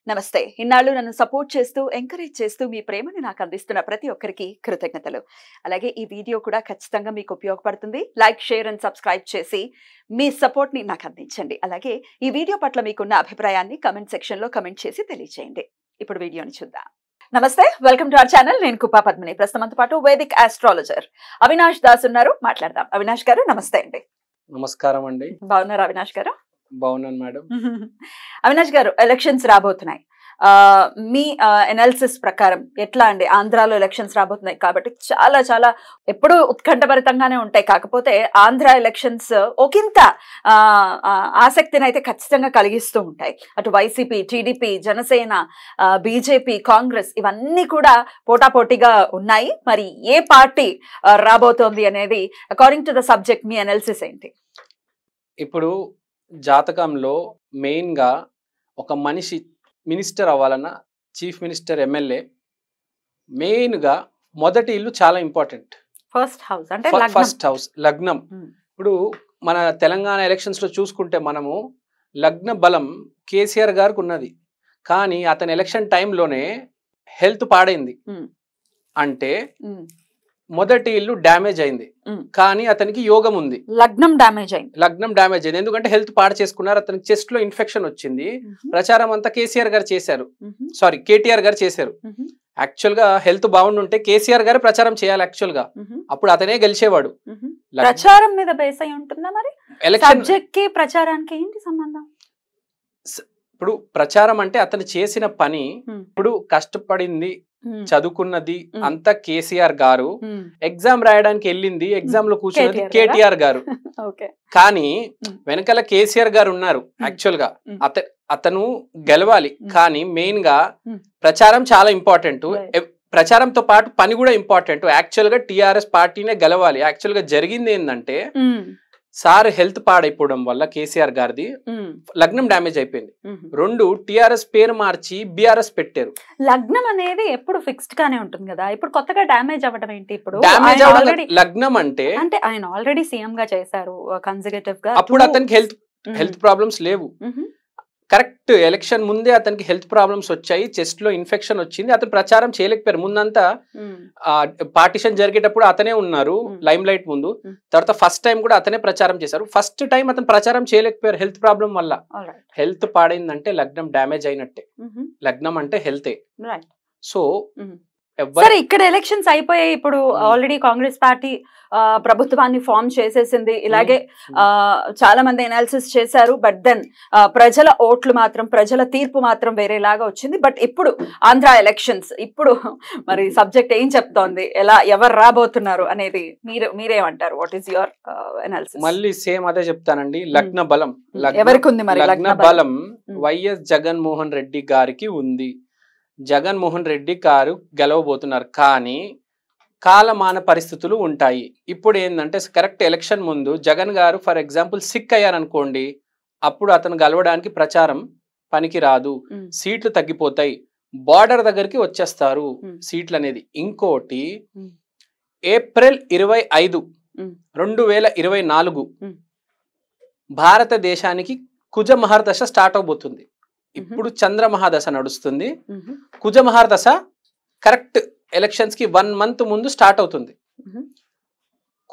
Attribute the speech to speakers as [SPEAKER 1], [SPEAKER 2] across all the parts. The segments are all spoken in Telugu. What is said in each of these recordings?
[SPEAKER 1] నమస్తే. ఇన్నాళ్ళు నన్ను సపోర్ట్ చేస్తూ, ఎంకరేజ్ చేస్తూ మీ ప్రేమని నాకు అందిస్తున్న ప్రతి ఒక్కరికి కృతజ్ఞతలు. అలాగే ఈ వీడియో కూడా ఖచ్చితంగా మీకు ఉపయోగపడుతుంది. లైక్, షేర్ అండ్ సబ్స్క్రైబ్ చేసి మీ సపోర్ట్‌ని నాకు అందించండి. అలాగే ఈ వీడియో పట్ల మీకున్న అభిప్రాయాన్ని కామెంట్ సెక్షన్‌లో కామెంట్ చేసి తెలియజేయండి. ఇప్పుడు వీడియోని చూద్దాం. నమస్తే. Welcome to our channel. నేను కుప్పా పద్మిని. ప్రస్తుతం మనతో పాటు వేదిక్ ఆస్ట్రాలజర్ అవినాష్ దాస్ ఉన్నారు. మాట్లాడదాం. అవినాష్ గారు నమస్తే అండి.
[SPEAKER 2] నమస్కారం అండి.
[SPEAKER 1] బాగున్నారా అవినాష్ గారు?
[SPEAKER 2] బాగున్నాను మేడం.
[SPEAKER 1] అవినాష్ గారు, ఎలక్షన్స్ రాబోతున్నాయి. మీ ఎనాలిసిస్ ప్రకారం ఎట్లా అండి? ఆంధ్రాలో ఎలక్షన్స్ రాబోతున్నాయి కాబట్టి చాలా చాలా ఎప్పుడూ ఉత్కంఠభరితంగానే ఉంటాయి. కాకపోతే ఆంధ్ర ఎలక్షన్స్ ఒకంత ఆసక్తిని అయితే ఖచ్చితంగా కలిగిస్తూ ఉంటాయి. అటు YCP, TDP, Janasena, BJP, Congress ఇవన్నీ కూడా పోటాపోటీగా ఉన్నాయి. మరి ఏ పార్టీ రాబోతోంది అనేది according to the subject me analysis ఏంటి?
[SPEAKER 2] ఇప్పుడు జాతకంలో మెయిన్గా ఒక మనిషి మినిస్టర్ అవ్వాలన్నా, చీఫ్ మినిస్టర్, ఎమ్మెల్యే, మెయిన్గా మొదటి ఇల్లు చాలా ఇంపార్టెంట్.
[SPEAKER 1] ఫస్ట్ హౌస్ అంటే
[SPEAKER 2] ఫస్ట్ హౌస్, లగ్నం. ఇప్పుడు మన తెలంగాణ ఎలక్షన్స్లో చూసుకుంటే మనము లగ్న బలం కేసీఆర్ గారికి ఉన్నది, కానీ అతని ఎలక్షన్ టైంలోనే హెల్త్ పాడైంది. అంటే మొదటి ఇల్లు డ్యామేజ్ అయింది, కానీ అతనికి యోగం ఉంది.
[SPEAKER 1] లగ్నం డ్యామేజ్ అయింది.
[SPEAKER 2] ఎందుకంటే హెల్త్ పాడు చేసుకున్నారు. అతనికి చెస్ట్ లో ఇన్ఫెక్షన్ వచ్చింది. ప్రచారం అంతా కేసీఆర్ గారు చేశారు, కేటీఆర్ గారు చేశారు. యాక్చువల్ గా హెల్త్ బాగుండుంటే కేసీఆర్ గారు ప్రచారం చేయాలి. యాక్చువల్ గా అప్పుడు అతనే గెలిచేవాడు.
[SPEAKER 1] ప్రచారం మీద బేస్ అయి ఉంటుందా మరి? సబ్జెక్ట్ కి ప్రచారానికి ఏంటి సంబంధం?
[SPEAKER 2] ఇప్పుడు ప్రచారం అంటే అతను చేసిన పని, ఇప్పుడు కష్టపడింది, చదువుకున్నది అంతా కేసీఆర్ గారు. ఎగ్జామ్ రాయడానికి వెళ్ళింది, ఎగ్జామ్ లో కూర్చున్నది కేటీఆర్ గారు. కానీ వెనకాల కేసీఆర్ గారు ఉన్నారు. యాక్చువల్ గా అతను గెలవాలి, కానీ మెయిన్ గా ప్రచారం చాలా ఇంపార్టెంట్. ప్రచారంతో పాటు పని కూడా ఇంపార్టెంట్. యాక్చువల్ గా టిఆర్ఎస్ పార్టీనే గెలవాలి. యాక్చువల్ గా జరిగింది ఏంటంటే, సార్ హెల్త్ పాడైపోవడం వల్ల కేసీఆర్ గారిది లగ్నం డ్యామేజ్ అయిపోయింది. రెండు, టిఆర్ఎస్ పేరు మార్చి బిఆర్ఎస్ పెట్టారు.
[SPEAKER 1] లగ్నం అనేది ఎప్పుడు ఫిక్స్డ్ గానే ఉంటుంది కదా, ఇప్పుడు కొత్తగా డ్యామేజ్ అవ్వడం ఏంటి? ఇప్పుడు
[SPEAKER 2] లగ్నం అంటే
[SPEAKER 1] ఆయన ఆల్రెడీ సీఎం గా చేశారు కన్సిక్యూటివ్ గా.
[SPEAKER 2] అప్పుడు అతనికి హెల్త్ ప్రాబ్లమ్స్ లేవు. కరెక్ట్ ఎలక్షన్ ముందే అతనికి హెల్త్ ప్రాబ్లమ్స్ వచ్చాయి, చెస్ట్ లో ఇన్ఫెక్షన్ వచ్చింది. అతను ప్రచారం చేయలేకపోయారు. ముందంతా పార్టీషన్ జరిగేటప్పుడు అతనే ఉన్నారు లైమ్ లైట్ ముందు. తర్వాత ఫస్ట్ టైం కూడా అతనే ప్రచారం చేశారు. ఫస్ట్ టైం అతను ప్రచారం చేయలేకపోయారు హెల్త్ ప్రాబ్లం వల్ల. హెల్త్ పాడైందంటే లగ్నం డ్యామేజ్ అయినట్టే. లగ్నం అంటే హెల్తే. సో
[SPEAKER 1] సరే, ఇక్కడ ఎలక్షన్స్ అయిపోయాయి. ఇప్పుడు ఆల్రెడీ కాంగ్రెస్ పార్టీ ప్రభుత్వాన్ని ఫామ్ చేసేసింది. ఇలాగే చాలా మంది ఎనాలిసిస్ చేశారు. బట్ దెన్ ప్రజల ఓట్లు మాత్రం, ప్రజల తీర్పు మాత్రం వేరేలాగా వచ్చింది. బట్ ఇప్పుడు ఆంధ్ర ఎలక్షన్స్, ఇప్పుడు మరి సబ్జెక్ట్ ఏం చెప్తోంది, ఎవరు రాబోతున్నారు అనేది మీరేమంటారు? What is your analysis?
[SPEAKER 2] మళ్ళీ సేమ్ అదే చెప్తానండి. లగ్న బలం
[SPEAKER 1] ఎవరికి ఉంది మరి?
[SPEAKER 2] లగ్న బలం వైఎస్ జగన్మోహన్ రెడ్డి గారికి ఉంది. జగన్మోహన్ రెడ్డి గారు గెలవబోతున్నారు, కానీ కాలమాన పరిస్థితులు ఉంటాయి. ఇప్పుడు ఏంటంటే, కరెక్ట్ ఎలక్షన్ ముందు జగన్ గారు ఫర్ ఎగ్జాంపుల్ సిక్ అయ్యారనుకోండి, అప్పుడు అతను గెలవడానికి ప్రచారం పనికి రాదు, సీట్లు తగ్గిపోతాయి, బార్డర్ దగ్గరికి వచ్చేస్తారు సీట్లు అనేది. ఇంకోటి, ఏప్రిల్ 25, 2024 భారతదేశానికి కుజ మహర్దశ స్టార్ట్ అవబోతుంది. ఇప్పుడు చంద్ర మహాదశ నడుస్తుంది. కుజ మహాదశ కరెక్ట్ ఎలక్షన్స్ కి 1 month ముందు స్టార్ట్ అవుతుంది.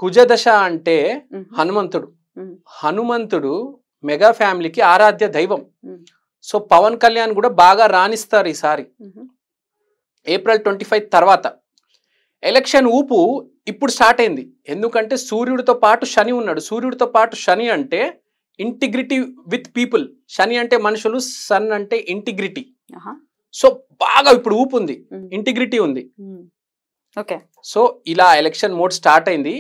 [SPEAKER 2] కుజదశ అంటే హనుమంతుడు. హనుమంతుడు మెగా ఫ్యామిలీకి ఆరాధ్య దైవం. సో పవన్ కళ్యాణ్ కూడా బాగా రాణిస్తారు ఈసారి. ఏప్రిల్ 25 తర్వాత ఎలక్షన్ ఊపు ఇప్పుడు స్టార్ట్ అయింది. ఎందుకంటే సూర్యుడితో పాటు శని ఉన్నాడు. సూర్యుడితో పాటు శని అంటే ఇంటిగ్రిటీ విత్ పీపుల్. శని అంటే మనుషులు, సన్ అంటే ఇంటిగ్రిటీ. సో బాగా ఇప్పుడు ఊపు ఉంది, ఇంటిగ్రిటీ ఉంది. సో ఇలా ఎలక్షన్ మోడ్ స్టార్ట్ అయింది.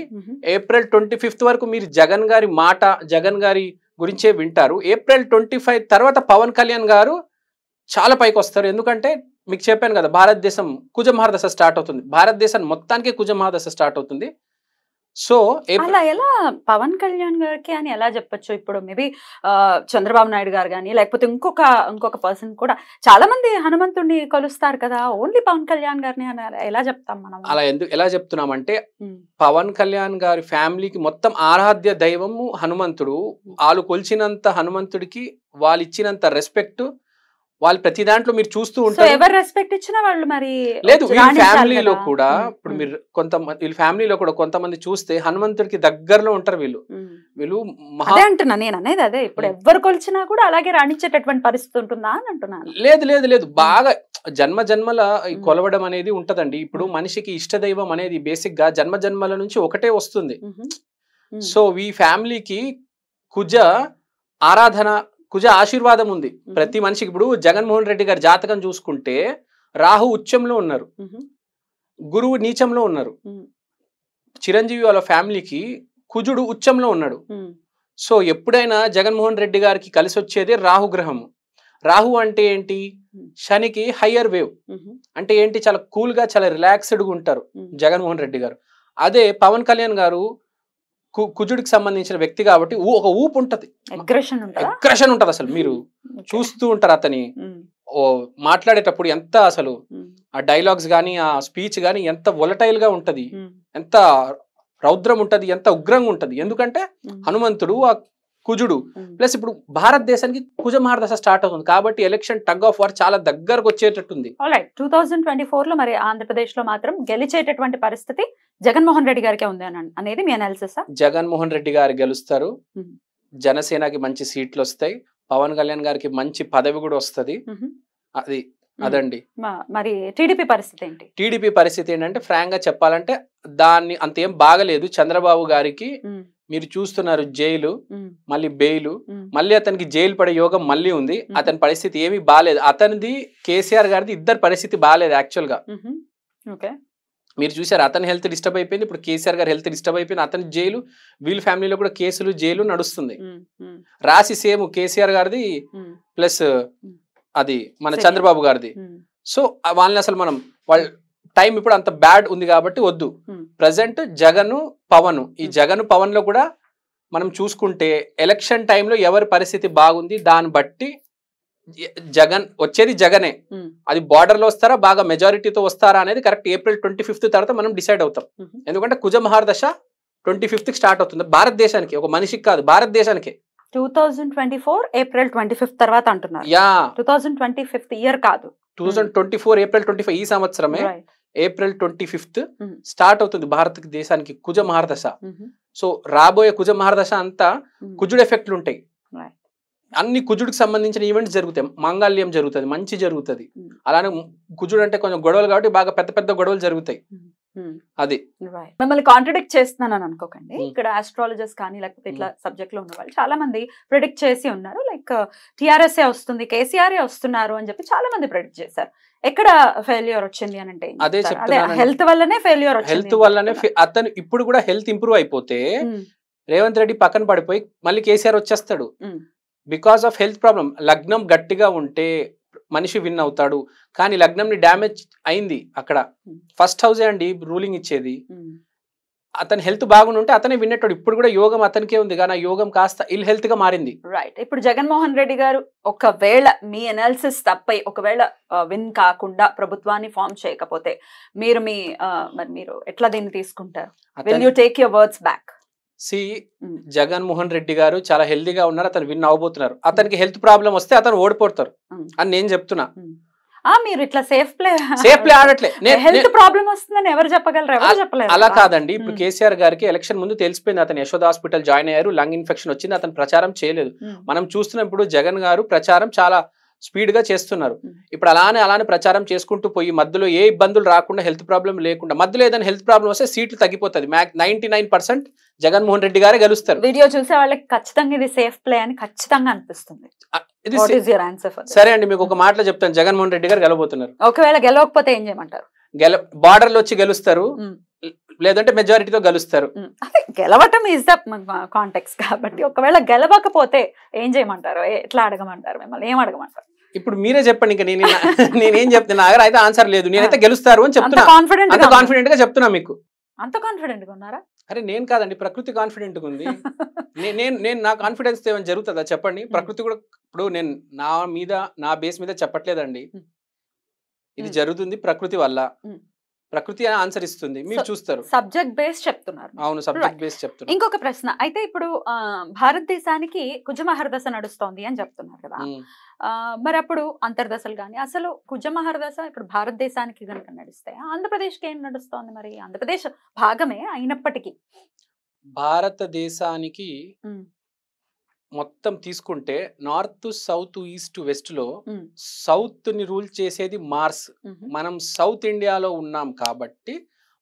[SPEAKER 2] ఏప్రిల్ 25 వరకు మీరు జగన్ గారి మాట, జగన్ గారి గురించే వింటారు. ఏప్రిల్ 25 తర్వాత పవన్ కళ్యాణ్ గారు చాలా పైకి వస్తారు. ఎందుకంటే మీకు చెప్పాను కదా, భారతదేశం కుజ మహాదశ స్టార్ట్ అవుతుంది. భారతదేశం మొత్తానికి కుజ మహాదశ స్టార్ట్ అవుతుంది. సో
[SPEAKER 1] అలా ఎలా పవన్ కళ్యాణ్ గారికి అని ఎలా చెప్పొచ్చు? ఇప్పుడు మేబీ చంద్రబాబు నాయుడు గారు కానీ, లేకపోతే ఇంకొక పర్సన్ కూడా చాలా మంది హనుమంతుడిని కొలుస్తారు కదా, ఓన్లీ పవన్ కళ్యాణ్ గారిని అని ఎలా చెప్తాం మనం?
[SPEAKER 2] అలా ఎలా చెప్తున్నామంటే, పవన్ కళ్యాణ్ గారి ఫ్యామిలీకి మొత్తం ఆరాధ్య దైవము హనుమంతుడు. వాళ్ళు కొలిచినంత హనుమంతుడికి వాళ్ళు ఇచ్చినంత రెస్పెక్ట్ వాళ్ళు ప్రతి దాంట్లో మీరు చూస్తూ
[SPEAKER 1] సో
[SPEAKER 2] ఉంటారు.
[SPEAKER 1] ఎవరు రెస్పెక్ట్ ఇచ్చినా వాళ్ళు మరి
[SPEAKER 2] లేదు వీళ్ళ
[SPEAKER 1] రాణించాలి
[SPEAKER 2] ఫ్యామిలీలో
[SPEAKER 1] కదా.
[SPEAKER 2] కూడా ఇప్పుడు మీరు వీళ్ళ ఫ్యామిలీలో కూడా కొంతమంది చూస్తే హనుమంతుడికి దగ్గరలో ఉంటారు వీళ్ళు. వీళ్ళు మహా
[SPEAKER 1] అదే అంటున్నా నేను అనేది. అదే ఇప్పుడు ఎవరు కొలిచినా కూడా అలాగే రాణించేటటువంటి పరిస్థితి ఉంటుందా అని అంటున్నాను.
[SPEAKER 2] లేదు లేదు లేదు బాగా జన్మ జన్మల ఈ కొలవడం అనేది ఉంటదండి. ఇప్పుడు మనిషికి ఇష్ట దైవం అనేది బేసిక్ గా జన్మ జన్మల నుంచి ఒకటే వస్తుంది. సో ఈ ఫ్యామిలీకి కుజ ఆరాధన, కుజ ఆశీర్వాదం ఉంది ప్రతి మనిషికి. ఇప్పుడు జగన్మోహన్ రెడ్డి గారి జాతకం చూసుకుంటే రాహు ఉచ్చంలో ఉన్నారు, గురువు నీచంలో ఉన్నారు. చిరంజీవి వాళ్ళ ఫ్యామిలీకి కుజుడు ఉచ్చంలో ఉన్నాడు. సో ఎప్పుడైనా జగన్మోహన్ రెడ్డి గారికి కలిసి వచ్చేది రాహు గ్రహము. రాహు అంటే ఏంటి? శనికి హయ్యర్ వేవ్ అంటే ఏంటి? చాలా కూల్ గా చాలా రిలాక్స్డ్ గా ఉంటారు జగన్మోహన్ రెడ్డి గారు. అదే పవన్ కళ్యాణ్ గారు కుజుడికి సంబంధించిన వ్యక్తి కాబట్టి ఒక ఊపు ఉంటది, అగ్రెషన్ ఉంటది. అసలు మీరు చూస్తూ ఉంటారు అతని మాట్లాడేటప్పుడు ఎంత అసలు ఆ డైలాగ్స్ గానీ ఆ స్పీచ్ గానీ ఎంత వొలటైల్ గా ఉంటది, ఎంత రౌద్రం ఉంటది, ఎంత ఉగ్రంగా ఉంటది. ఎందుకంటే హనుమంతుడు ఆ కుజుడు ప్లస్ ఇప్పుడు భారతదేశానికి కుజ మహారదశ స్టార్ట్ అవుతుంది కాబట్టి ఎలక్షన్ టగ్ ఆఫ్ వార్ చాలా దగ్గరకు వచ్చేటట్టుంది.
[SPEAKER 1] 2024 లో మరి ఆంధ్రప్రదేశ్ లో మాత్రం గెలిచేటటువంటి పరిస్థితి జగన్మోహన్ రెడ్డి గారికి ఉంది అనేది మీ అనాలిసిస్?
[SPEAKER 2] జగన్మోహన్ రెడ్డి గారు గెలుస్తారు, జనసేనకి మంచి సీట్లు వస్తాయి, పవన్ కళ్యాణ్ గారికి మంచి పదవి కూడా వస్తుంది. అది అదండి.
[SPEAKER 1] మరి టీడీపీ పరిస్థితి ఏంటి?
[SPEAKER 2] టీడీపీ పరిస్థితి ఏంటంటే ఫ్రాంక్ గా చెప్పాలంటే దాన్ని అంతేం బాగలేదు. చంద్రబాబు గారికి మీరు చూస్తున్నారు జైలు, మళ్ళీ బెయిలు, మళ్ళీ అతనికి జైలు పడే యోగం మళ్ళీ ఉంది. అతని పరిస్థితి ఏమీ బాగాలేదు. అతనిది కేసీఆర్ గారిది ఇద్దరు పరిస్థితి బాగాలేదు యాక్చువల్ గా. మీరు చూసారు అతని హెల్త్ డిస్టర్బ్ అయిపోయింది, ఇప్పుడు కేసీఆర్ గారి హెల్త్ డిస్టర్బ్ అయిపోయింది. అతని జైలు, వీళ్ళ ఫ్యామిలీలో కూడా కేసులు జైలు నడుస్తుంది. రాసి సేమ్ కేసీఆర్ గారిది ప్లస్ అది మన చంద్రబాబు గారిది. సో వాళ్ళని అసలు మనం వాళ్ళ టైం ఇప్పుడు అంత బ్యాడ్ ఉంది కాబట్టి వద్దు. ప్రజెంట్ జగన్ పవన్, ఈ జగన్ పవన్ లో కూడా మనం చూసుకుంటే ఎలక్షన్ టైంలో ఎవరి పరిస్థితి బాగుంది దాన్ని బట్టి జగన్ వచ్చేది జగనే. అది బార్డర్ లో వస్తారా బాగా మెజారిటీతో వస్తారా అనేది కరెక్ట్ April 25th తర్వాత మనం డిసైడ్ అవుతాం. ఎందుకంటే కుజ మహారదశ 25th స్టార్ట్ అవుతుంది భారతదేశానికి, ఒక మనిషికి కాదు భారతదేశానికి.
[SPEAKER 1] 2024 April 25th తర్వాత అంటున్నారు. 2025 ఇయర్ కాదు,
[SPEAKER 2] 2024 April 25 ఈ సంవత్సరమే April 25th స్టార్ట్ అవుతుంది భారతదేశానికి కుజ మహారదశ. సో రాబోయే కుజ మహారదశ అంతా కుజుడు ఎఫెక్ట్లు ఉంటాయి, అన్ని కుజుడికి సంబంధించిన ఈవెంట్స్ జరుగుతాయి, మాంగళ్యం జరుగుతుంది, మంచి జరుగుతుంది. అలానే కుజుడు అంటే కొంచెం గొడవలు కాబట్టి బాగా పెద్ద పెద్ద గొడవలు జరుగుతాయి. అది
[SPEAKER 1] మిమ్మల్ని కాంట్రడిక్ట్ చేస్తున్నాను అనుకోకండి. ఇక్కడ ఆస్ట్రాలజర్స్ కానీ లేకపోతే ఇట్లా సబ్జెక్ట్ లో ఉన్న వాళ్ళు చాలా మంది ప్రిడిక్ట్ చేసి ఉన్నారు. లైక్ టిఆర్ఎస్ వస్తుంది, కేసీఆర్ వస్తున్నారు అని చెప్పి చాలా మంది ప్రిడిక్ట్ చేశారు. ఎక్కడ ఫెయిల్యూర్ వచ్చింది అని అంటే
[SPEAKER 2] అదే చెప్తున్నాను,
[SPEAKER 1] హెల్త్ వల్లనే ఫెయిల్యూర్ వచ్చింది.
[SPEAKER 2] హెల్త్ వల్లనే అతను ఇప్పుడు కూడా హెల్త్ ఇంప్రూవ్ అయిపోతే రేవంత్ రెడ్డి పక్కన పడిపోయి మళ్ళీ కేసీఆర్ వచ్చేస్తాడు. Because of health problem. లగ్నం గట్టిగా ఉంటే మనిషి విన్ అవుతాడు, కానీ లగ్నంని డ్యామేజ్ అయింది అక్కడ. ఫస్ట్ హౌసే అండి రూలింగ్ ఇచ్చేది. అతని హెల్త్ బాగుంటే అతనే విన్నట్టాడు. ఇప్పుడు కూడా యోగం అతనికే ఉంది కానీ ఆ యోగం కాస్త ఇల్ హెల్త్ గా మారింది.
[SPEAKER 1] రైట్. ఇప్పుడు జగన్మోహన్ రెడ్డి గారు ఒకవేళ మీ అనాలిసిస్ తప్పై ఒకవేళ విన్ కాకుండా ప్రభుత్వాన్ని ఫామ్ చేయకపోతే మీరు మీరు ఎట్లా దీన్ని తీసుకుంటారు? Will you take your words back?
[SPEAKER 2] Jaganmohan Reddy గారు చాలా హెల్దీగా ఉన్నారు, అతను విన్ అవబోతున్నారు. అతనికి హెల్త్ ప్రాబ్లం వస్తే అతను ఓడిపోతారు అని నేను చెప్తున్నా.
[SPEAKER 1] మీరు ఇట్లా సేఫ్ ప్లే
[SPEAKER 2] ఆడట్లే.
[SPEAKER 1] హెల్త్ ప్రాబ్లం వస్తుందని ఎవరు చెప్పగలరు? ఎవరు చెప్పలేరు.
[SPEAKER 2] అలా కాదండి. ఇప్పుడు కేసీఆర్ గారికి ఎలక్షన్ ముందు తెలిసిపోయింది అతను యశోద హాస్పిటల్ జాయిన్ అయ్యారు, లంగ్ ఇన్ఫెక్షన్ వచ్చింది, అతను ప్రచారం చేయలేదు. మనం చూస్తున్నప్పుడు జగన్ గారు ప్రచారం చాలా స్పీడ్ గా చేస్తున్నారు. ఇప్పుడు అలానే ప్రచారం చేసుకుంటూ పోయి మధ్యలో ఏ ఇబ్బందులు రాకుండా హెల్త్ ప్రాబ్లం లేకుండా, మధ్యలో ఏదైనా హెల్త్ ప్రాబ్లం వస్తే సీట్లు తగ్గిపోతుంది. 99% జగన్మోహన్ రెడ్డి గారే గెలుస్తారు.
[SPEAKER 1] వీడియో చూసే వాళ్ళకి ఖచ్చితంగా ఇది సేఫ్ ప్లే అని ఖచ్చితంగా అనిపిస్తుంది.
[SPEAKER 2] సరే అండి, మీకు ఒక మాటలో చెప్తాను, జగన్మోహన్ రెడ్డి గారు గెలవబోతున్నారు.
[SPEAKER 1] ఒకవేళ గెలవకపోతే ఏం చేయమంటారు?
[SPEAKER 2] బార్డర్ లో వచ్చి గెలుస్తారు, లేదంటే మెజారిటీతో గెలుస్తారు.
[SPEAKER 1] గెలవటం ఈజ్ ద కాంటెక్స్ట్ కాబట్టి ఒకవేళ గెలవకపోతే ఏం చేయమంటారు? ఎట్లా అడగమంటారు? మిమ్మల్ని ఏం అడగమంటారు?
[SPEAKER 2] ఇప్పుడు మీరే చెప్పండి. ఇంకా నేనేం చెప్తున్నా, నా దగ్గర అయితే ఆన్సర్ లేదు. నేనైతే గెలుస్తారు అని చెప్తున్నా, కాన్ఫిడెంట్ గా చెప్తున్నా. మీకు అంత కాన్ఫిడెంట్ గా ఉన్నారా? అరే నేను కాదండి, ప్రకృతి కాన్ఫిడెంట్ గా ఉంది. నేను నా కాన్ఫిడెన్స్ ఏమైనా జరుగుతుందా చెప్పండి? ప్రకృతి కూడా ఇప్పుడు నేను నా బేస్ మీద చెప్పట్లేదండి, ఇది జరుగుతుంది ప్రకృతి వల్ల. ప్రకృతి ఆన్సర్ ఇస్తుంది, మీరు చూస్తారు.
[SPEAKER 1] సబ్జెక్ట్ బేస్ చెప్తున్నారు.
[SPEAKER 2] అవును, సబ్జెక్ట్ బేస్ చెప్తున్నారు.
[SPEAKER 1] ఇంకొక ప్రశ్న అయితే, ఇప్పుడు భారతదేశానికి కుజమహర్దశ నడుస్తోంది అని చెప్తున్నారు కదా, మరి అప్పుడు అంతర్దశలు కానీ అసలు కుజమహర్దశ ఇప్పుడు భారతదేశానికి కనుక నడిస్తే ఆంధ్రప్రదేశ్కి ఏం నడుస్తోంది? మరి ఆంధ్రప్రదేశ్ భాగమే అయినప్పటికీ
[SPEAKER 2] భారతదేశానికి మొత్తం తీసుకుంటే నార్త్, సౌత్, ఈస్ట్, వెస్ట్ లో సౌత్ ని రూల్ చేసేది మార్స్. మనం సౌత్ ఇండియాలో ఉన్నాం కాబట్టి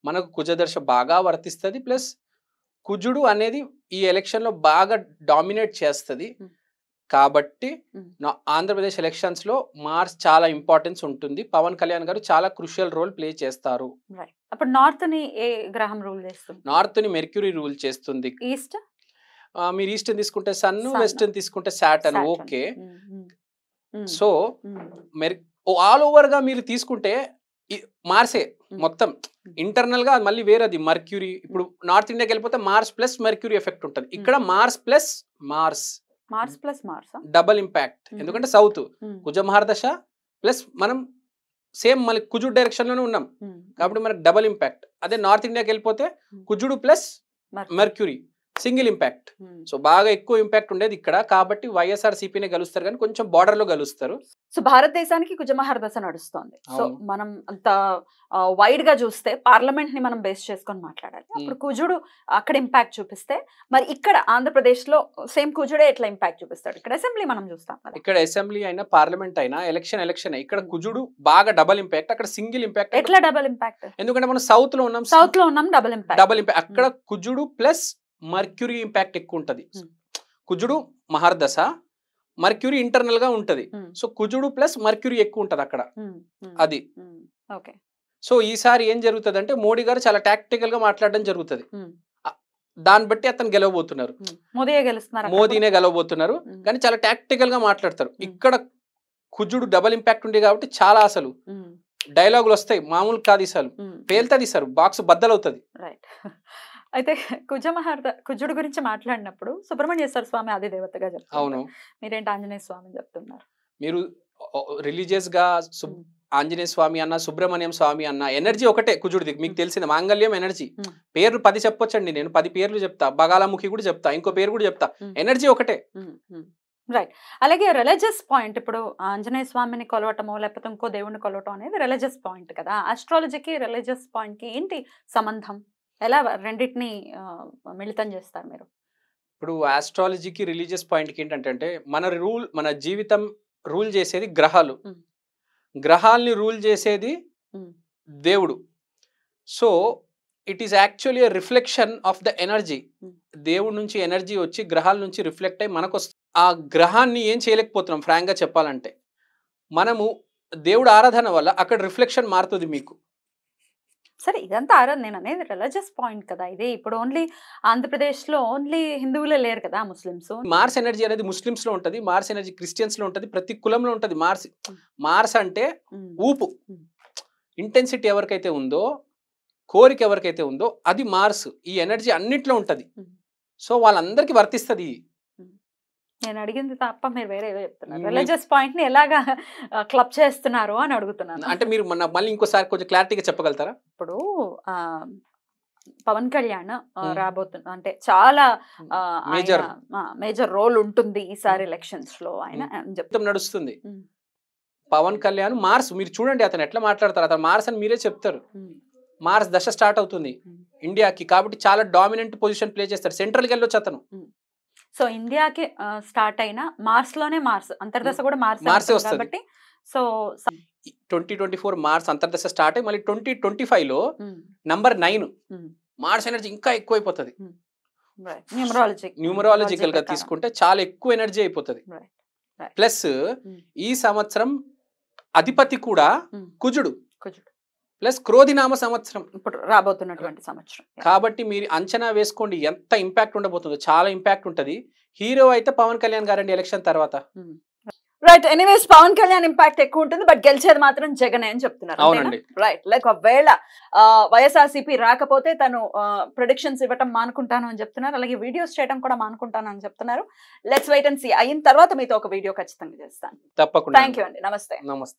[SPEAKER 2] మనకు కుజదర్శ బాగా వర్తిస్తుంది. ప్లస్ కుజుడు అనేది ఈ ఎలక్షన్ లో బాగా డామినేట్ చేస్తుంది కాబట్టి ఆంధ్రప్రదేశ్ ఎలక్షన్స్ లో మార్స్ చాలా ఇంపార్టెన్స్ ఉంటుంది. పవన్ కళ్యాణ్ గారు చాలా క్రూషియల్ రోల్ ప్లే చేస్తారు.
[SPEAKER 1] అప్పుడు నార్త్ ని ఏ గ్రహం రూల్ చేస్తుంది?
[SPEAKER 2] నార్త్ ని మెర్క్యూరీ రూల్ చేస్తుంది.
[SPEAKER 1] ఈస్ట్
[SPEAKER 2] మీరు ఈస్టర్న్ తీసుకుంటే సన్, వెస్టర్న్ తీసుకుంటే Saturn. Okay, so all over గా మీరు తీసుకుంటే మార్సే మొత్తం. ఇంటర్నల్ గా మళ్ళీ వేరేది మర్క్యూరీ. ఇప్పుడు నార్త్ ఇండియాకి వెళ్ళిపోతే మార్స్ ప్లస్ మెర్క్యూరీ ఎఫెక్ట్ ఉంటుంది. ఇక్కడ Mars plus Mars double impact. ఎందుకంటే సౌత్ కుజమహర్దశ ప్లస్ మనం సేమ్ మళ్ళీ కుజుడు డైరెక్షన్ లోనే ఉన్నాం కాబట్టి మనకు డబల్ ఇంపాక్ట్. అదే నార్త్ ఇండియాకి వెళ్ళిపోతే కుజుడు plus mercury single impact. So బాగా ఎక్కువ ఇంపాక్ట్ ఉండేది ఇక్కడ కాబట్టి వైఎస్ఆర్సీపీనే గెలుస్తారు కానీ కొంచెం బార్డర్ లో గెలుస్తారు.
[SPEAKER 1] సో భారతదేశానికి కుజమహర్దశ నడుస్తోంది. సో మనం అంత వైడ్ గా చూస్తే పార్లమెంట్ ని మనం బేస్ చేసుకొని మాట్లాడాలి. అప్పుడు కుజుడు అక్కడ ఇంపాక్ట్ చూపిస్తే మరి ఇక్కడ ఆంధ్రప్రదేశ్ లో సేమ్ కుజుడే ఎట్లా ఇంపాక్ట్ చూపిస్తాడు? ఇక్కడ అసెంబ్లీ మనం చూస్తాం,
[SPEAKER 2] ఇక్కడ అసెంబ్లీ అయినా పార్లమెంట్ అయినా ఎలక్షన్ ఇక్కడ కుజుడు బాగా డబల్ ఇంపాక్ట్, అక్కడ సింగిల్ ఇంపాక్ట్.
[SPEAKER 1] ఎట్లా డబల్ ఇంపాక్ట్?
[SPEAKER 2] ఎందుకంటే మనం సౌత్ లో ఉన్నాం డబల్ ఇంపాక్ట్. అక్కడ కుజుడు ప్లస్ మర్క్యూరీ ఇంపాక్ట్ ఎక్కువ ఉంటది. కుజుడు మహర్దశ, మర్క్యూరీ ఇంటర్నల్ గా ఉంటది. సో కుజుడు ప్లస్ మర్క్యూరీ ఎక్కువ ఉంటది అక్కడ. అది సో ఈసారి ఏం జరుగుతుంది అంటే మోడీ గారు చాలా టాక్టికల్ గా మాట్లాడడం జరుగుతుంది. దాన్ని బట్టి అతను గెలవబోతున్నారు, మోదీనే గెలవబోతున్నారు. కానీ చాలా టాక్టికల్ గా మాట్లాడతారు. ఇక్కడ కుజుడు డబల్ ఇంపాక్ట్ ఉంది కాబట్టి చాలా అసలు డైలాగులు వస్తాయి, మామూలు కాదు. అసలు పేల్తుంది, సార్ బాక్స్ బద్దలవుతుంది.
[SPEAKER 1] అయితే కుజుడు గురించి మాట్లాడినప్పుడు సుబ్రహ్మణ్యేశ్వర స్వామి ఆది దేవతగా చెప్తారు.
[SPEAKER 2] అవును,
[SPEAKER 1] మీరేంటి ఆంజనేయ స్వామి చెప్తున్నారు?
[SPEAKER 2] మీరు రిలీజియస్ గా ఆంజనేయ స్వామి అన్న, సుబ్రహ్మణ్యం స్వామి అన్న ఎనర్జీ ఒకటే కుజుడిది. మీకు తెలిసింది మాంగళ్యం ఎనర్జీ. పేర్లు 10 చెప్పొచ్చండి, నేను 10 పేర్లు చెప్తా. బగాలాముఖి కూడా చెప్తా, ఇంకో పేరు కూడా చెప్తా. ఎనర్జీ ఒకటే.
[SPEAKER 1] రైట్. అలాగే రిలీజియస్ పాయింట్, ఇప్పుడు ఆంజనేయ స్వామిని కొలవటమో లేకపోతే ఇంకో దేవుడిని కొలవటం అనేది రిలీజియస్ పాయింట్ కదా. ఆస్ట్రాలజీకి రిలీజియస్ పాయింట్ కి ఏంటి సంబంధం? ఎలా రెండింటిని మిళితం చేస్తారు మీరు?
[SPEAKER 2] ఇప్పుడు ఆస్ట్రాలజీకి రిలీజియస్ పాయింట్కి ఏంటంటే మన జీవితం రూల్ చేసేది గ్రహాలు, గ్రహాల్ని రూల్ చేసేది దేవుడు. So it is actually reflection of the energy. దేవుడి నుంచి ఎనర్జీ వచ్చి గ్రహాల నుంచి రిఫ్లెక్ట్ అయ్యి మనకు వస్తుంది. ఆ గ్రహాన్ని ఏం చేయలేకపోతున్నాం ఫ్రాంక్గా చెప్పాలంటే. మనము దేవుడు ఆరాధన వల్ల అక్కడ రిఫ్లెక్షన్ మారుతుంది మీకు.
[SPEAKER 1] సరే, ఇదంతా ఆరాధన, నేను అనేది రిలీజియస్ పాయింట్ కదా ఇది. ఇప్పుడు ఓన్లీ ఆంధ్రప్రదేశ్ లో ఓన్లీ హిందువులే లేరు కదా, ముస్లిమ్స్.
[SPEAKER 2] మార్స్ ఎనర్జీ అనేది ముస్లిమ్స్ లో ఉంటది, మార్స్ ఎనర్జీ క్రిస్టియన్స్ లో ఉంటది, ప్రతి కులంలో ఉంటది. మార్స్ అంటే ఊపు, ఇంటెన్సిటీ ఎవరికైతే ఉందో, కోరిక ఎవరికైతే ఉందో అది మార్స్. ఈ ఎనర్జీ అన్నిట్లో ఉంటది. సో వాళ్ళందరికీ వర్తిస్తుంది.
[SPEAKER 1] నేను అడిగింది తప్ప మీరు వేరే ఏదో చెప్తున్నారు. రిలీజియస్ పాయింట్ ని ఎలాగా క్లబ్ చేస్తున్నారు అని అడుగుతున్నాను.
[SPEAKER 2] అంటే మీరు మళ్ళీ ఇంకోసారి కొంచెం క్లారిటీగా చెప్పగలుగుతారా?
[SPEAKER 1] ఇప్పుడు పవన్ కళ్యాణ్ రాబోతున్నా అంటే చాలా మేజర్ రోల్ ఉంటుంది ఈసారి ఎలక్షన్స్ లో. ఆయన
[SPEAKER 2] చెప్తాం నడుస్తుంది. పవన్ కళ్యాణ్ మార్స్, మీరు చూడండి అతను ఎట్లా మాట్లాడతారు. అతను మార్స్ అని మీరే చెప్తారు. మార్స్ దశ స్టార్ట్ అవుతుంది ఇండియాకి కాబట్టి చాలా డామినెంట్ పొజిషన్ ప్లే చేస్తారు. సెంట్రల్కి వెళ్ళొచ్చు అతను.
[SPEAKER 1] సో ఇండియాకి స్టార్ట్ అయిన మార్స్ లోనే మార్స్ అంతర్దశ కూడా మార్సే వస్తుంది కాబట్టి. సో
[SPEAKER 2] 2024 మార్స్ అంతర్దశ స్టార్ట్ అయ్యి మళ్ళీ 2025 లో నంబర్ 9 మార్స్ ఎనర్జీ ఇంకా ఎక్కువైపోతుంది. న్యూమరాలజికల్ గా తీసుకుంటే చాలా ఎక్కువ ఎనర్జీ అయిపోతుంది. ప్లస్ ఈ సంవత్సరం అధిపతి కూడా కుజుడు ప్లస్ క్రోధినామ సంవత్సరం
[SPEAKER 1] ఇప్పుడు రాబోతున్నటువంటి సంవత్సరం
[SPEAKER 2] కాబట్టి మీరు అంచనా వేసుకోండి ఎంత ఇంపాక్ట్ ఉండబోతుందో. చాలా ఇంపాక్ట్ ఉంటది. హీరో అయితే పవన్ కళ్యాణ్ గారండి ఎలక్షన్ తర్వాత.
[SPEAKER 1] Right. Anyways Pawan Kalyan impact ఎక్కువ ఉంటుంది, బట్ గెలిచేది మాత్రం జగన్ అని చెప్తున్నారు.
[SPEAKER 2] అవునండి.
[SPEAKER 1] రైట్. లైక్ ఒకవేళ వైఎస్ఆర్సీపీ రాకపోతే తను ప్రొడిక్షన్స్ ఇవ్వటం మానుకుంటాను అని చెప్తున్నారు. అలాగే వీడియోస్ చేయడం కూడా మానుకుంటాను అని చెప్తున్నారు. Let's wait and see. అయిన తర్వాత మీతో ఒక వీడియో ఖచ్చితంగా చేస్తాను.
[SPEAKER 2] తప్పకుండా.
[SPEAKER 1] థ్యాంక్ యూ అండి. నమస్తే.